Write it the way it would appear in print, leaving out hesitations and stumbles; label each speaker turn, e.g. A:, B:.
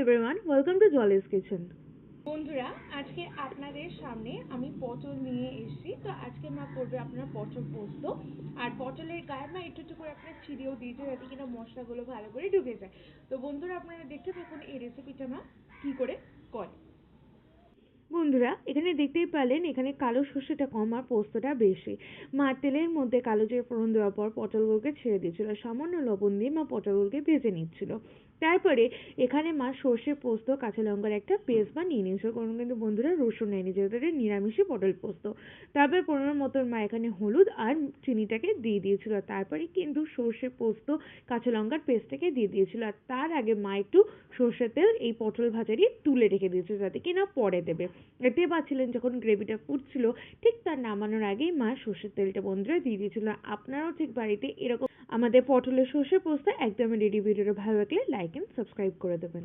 A: everyone, welcome to Jolly's Kitchen.
B: বন্ধুরা, আজকে আপনাদের সামনে আমি পটল নিয়ে এসেছি। তো আজকে মা করবে আপনারা পটল পোস্ত। আর পটলের গায়ে মা একটু একটু করে আপনারা ছিঁড়েও দিয়েছে যাতে কিনা মশলাগুলো ভালো করে ঢুকে যায়। তো বন্ধুরা, আপনারা দেখতে থাকুন এই রেসিপিটা মা কী করে করে।
A: বন্ধুরা, এখানে দেখতেই পেলেন এখানে কালো সর্ষেটা কম আর পোস্তটা বেশি। মা তেলের মধ্যে কালো জিরে ফোড়ন দেওয়ার পর পটলগুলোকে ছেড়ে দিয়েছিল, সামান্য লবণ দিয়ে মা পটলগুলোকে ভেজে নিচ্ছিল। তারপরে এখানে মা সর্ষে পোস্ত কাঁচা লঙ্কার একটা পেস্ট বানিয়ে নিয়েছিল, কোনো কিন্তু বন্ধুরা রসুন নেয়নি যেহেতু এটা নিরামিষই পটল পোস্ত। তারপর পরিমাণ মতন মা এখানে হলুদ আর চিনিটাকে দিয়ে দিয়েছিল, তারপরে কিন্তু সর্ষে পোস্ত কাঁচা লঙ্কার পেস্টটাকে দিয়ে দিয়েছিল। আর তার আগে মা একটু সর্ষের তেল এই পটল ভাজারই তুলে রেখে দিয়েছিল যাতে কিনা পরে দেবে। এতে পাচ্ছিলেন যখন গ্রেভিটা ফুটছিল ঠিক তার নামানোর আগেই মা সর্ষের তেলটা বন্ধুরা দিয়ে দিয়েছিল। আপনারাও ঠিক বাড়িতে এরকম আমাদের পটলের সর্ষে পোস্ত একদমই রেডি। ভিডিওটা ভালো লাগলে লাইক এন্ড সাবস্ক্রাইব করে দেবেন।